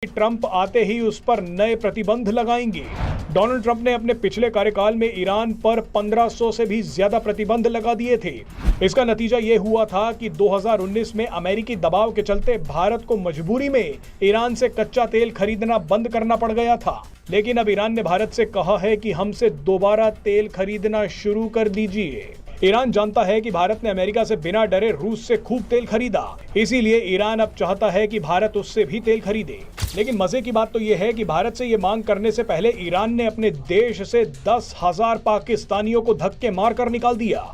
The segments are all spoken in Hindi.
ट्रंप आते ही उस पर नए प्रतिबंध लगाएंगे। डोनाल्ड ट्रंप ने अपने पिछले कार्यकाल में ईरान पर 1500 से भी ज्यादा प्रतिबंध लगा दिए थे। इसका नतीजा ये हुआ था कि 2019 में अमेरिकी दबाव के चलते भारत को मजबूरी में ईरान से कच्चा तेल खरीदना बंद करना पड़ गया था। लेकिन अब ईरान ने भारत से कहा है कि हमसे दोबारा तेल खरीदना शुरू कर दीजिए। ईरान जानता है कि भारत ने अमेरिका से बिना डरे रूस से खूब तेल खरीदा, इसीलिए ईरान अब चाहता है कि भारत उससे भी तेल खरीदे। लेकिन मजे की बात तो यह है कि भारत से ये मांग करने से पहले ईरान ने अपने देश से 10,000 पाकिस्तानियों को धक्के मारकर निकाल दिया।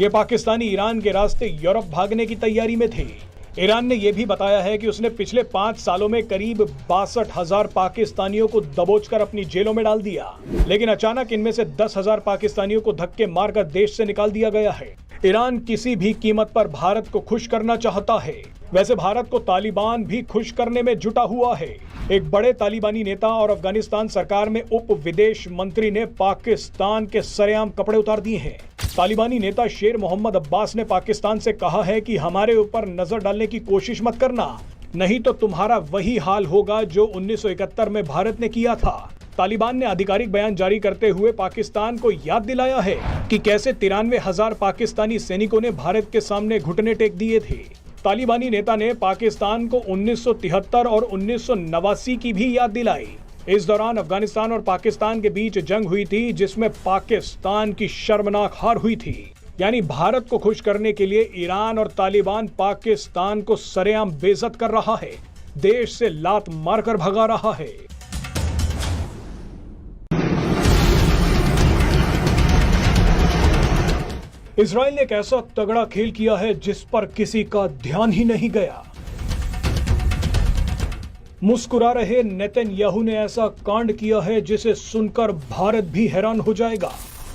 ये पाकिस्तानी ईरान के रास्ते यूरोप भागने की तैयारी में थे। ईरान ने यह भी बताया है कि उसने पिछले 5 सालों में करीब 62,000 पाकिस्तानियों को दबोचकर अपनी जेलों में डाल दिया। लेकिन अचानक इनमें से 10,000 पाकिस्तानियों को धक्के मारकर देश से निकाल दिया गया है। ईरान किसी भी कीमत पर भारत को खुश करना चाहता है। वैसे भारत को तालिबान भी खुश करने में जुटा हुआ है। एक बड़े तालिबानी नेता और अफगानिस्तान सरकार में उप विदेश मंत्री ने पाकिस्तान के सरेआम कपड़े उतार दिए हैं। तालिबानी नेता शेर मोहम्मद अब्बास ने पाकिस्तान से कहा है कि हमारे ऊपर नजर डालने की कोशिश मत करना, नहीं तो तुम्हारा वही हाल होगा जो 1971 में भारत ने किया था। तालिबान ने आधिकारिक बयान जारी करते हुए पाकिस्तान को याद दिलाया है कि कैसे 93,000 पाकिस्तानी सैनिकों ने भारत के सामने घुटने टेक दिए थे। तालिबानी नेता ने पाकिस्तान को 1973 और 1989 की भी याद दिलाई। इस दौरान अफगानिस्तान और पाकिस्तान के बीच जंग हुई थी, जिसमें पाकिस्तान की शर्मनाक हार हुई थी। यानी भारत को खुश करने के लिए ईरान और तालिबान पाकिस्तान को सरेआम बेइज्जत कर रहा है, देश से लात मारकर भगा रहा है। इजराइल ने एक ऐसा तगड़ा खेल किया है जिस पर किसी का ध्यान ही नहीं गया। मुस्कुरा रहे नेतन्याहू ने ऐसा कांड किया है जिसे सुनकर भारत भी हैरान हो जाएगा।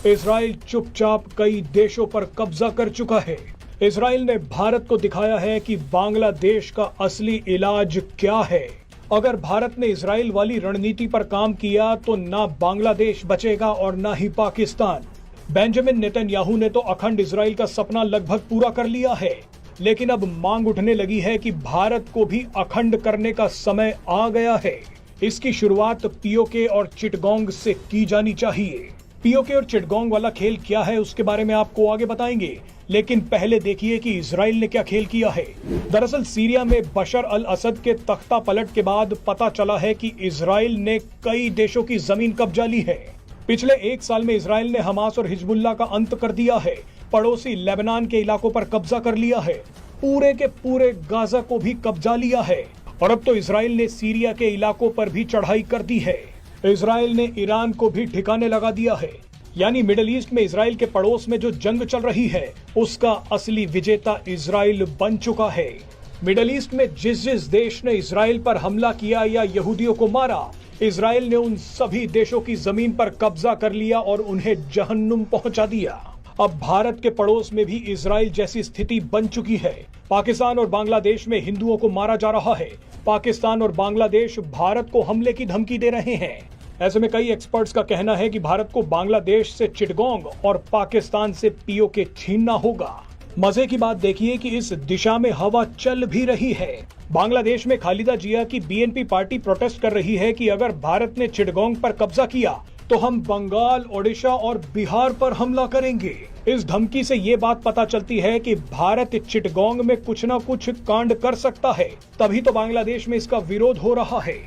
इजराइल चुपचाप कई देशों पर कब्जा कर चुका है। इजराइल ने भारत को दिखाया है कि बांग्लादेश का असली इलाज क्या है। अगर भारत ने इजराइल वाली रणनीति पर काम किया तो ना बांग्लादेश बचेगा और ना ही पाकिस्तान। बेंजामिन नेतन्याहू ने तो अखंड इजराइल का सपना लगभग पूरा कर लिया है, लेकिन अब मांग उठने लगी है कि भारत को भी अखंड करने का समय आ गया है। इसकी शुरुआत पीओके और चिटगोंग से की जानी चाहिए। पीओके और चिटगोंग वाला खेल क्या है उसके बारे में आपको आगे बताएंगे, लेकिन पहले देखिए कि इजराइल ने क्या खेल किया है। दरअसल सीरिया में बशर अल असद के तख्ता पलट के बाद पता चला है कि इजराइल ने कई देशों की जमीन कब्जा ली है। पिछले 1 साल में इजराइल ने हमास और हिजबुल्लाह का अंत कर दिया है, पड़ोसी लेबनान के इलाकों पर कब्जा कर लिया है, पूरे के पूरे गाजा को भी कब्जा लिया है और अब तो इजराइल ने सीरिया के इलाकों पर भी चढ़ाई कर दी है। इजराइल ने ईरान को भी ठिकाने लगा दिया है। यानी मिडिल ईस्ट में इजराइल के पड़ोस में जो जंग चल रही है उसका असली विजेता इजराइल बन चुका है। मिडिल ईस्ट में जिस जिस देश ने इजराइल पर हमला किया या यहूदियों को मारा, इजराइल ने उन सभी देशों की जमीन पर कब्जा कर लिया और उन्हें जहन्नुम पहुंचा दिया। अब भारत के पड़ोस में भी इजराइल जैसी स्थिति बन चुकी है। पाकिस्तान और बांग्लादेश में हिंदुओं को मारा जा रहा है। पाकिस्तान और बांग्लादेश भारत को हमले की धमकी दे रहे हैं। ऐसे में कई एक्सपर्ट्स का कहना है कि भारत को बांग्लादेश से चिटगोंग और पाकिस्तान से पीओके छीनना होगा। मजे की बात देखिए कि इस दिशा में हवा चल भी रही है। बांग्लादेश में खालिदा जिया की बीएनपी पार्टी प्रोटेस्ट कर रही है कि अगर भारत ने चिटगोंग पर कब्जा किया तो हम बंगाल, ओडिशा और बिहार पर हमला करेंगे। इस धमकी से ये बात पता चलती है कि भारत चिटगोंग में कुछ न कुछ कांड कर सकता है, तभी तो बांग्लादेश में इसका विरोध हो रहा है।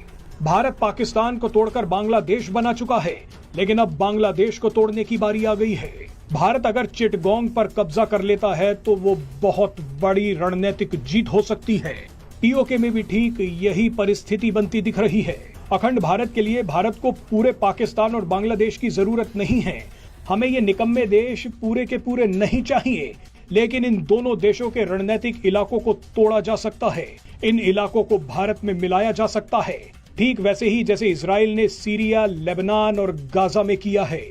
भारत पाकिस्तान को तोड़कर बांग्लादेश बना चुका है, लेकिन अब बांग्लादेश को तोड़ने की बारी आ गई है। भारत अगर चिटगोंग पर कब्जा कर लेता है तो वो बहुत बड़ी रणनीतिक जीत हो सकती है। पीओके में भी ठीक यही परिस्थिति बनती दिख रही है। अखंड भारत के लिए भारत को पूरे पाकिस्तान और बांग्लादेश की जरूरत नहीं है। हमें ये निकम्मे देश पूरे के पूरे नहीं चाहिए, लेकिन इन दोनों देशों के रणनीतिक इलाकों को तोड़ा जा सकता है। इन इलाकों को भारत में मिलाया जा सकता है, ठीक वैसे ही जैसे इजराइल ने सीरिया, लेबनान और गाजा में किया है।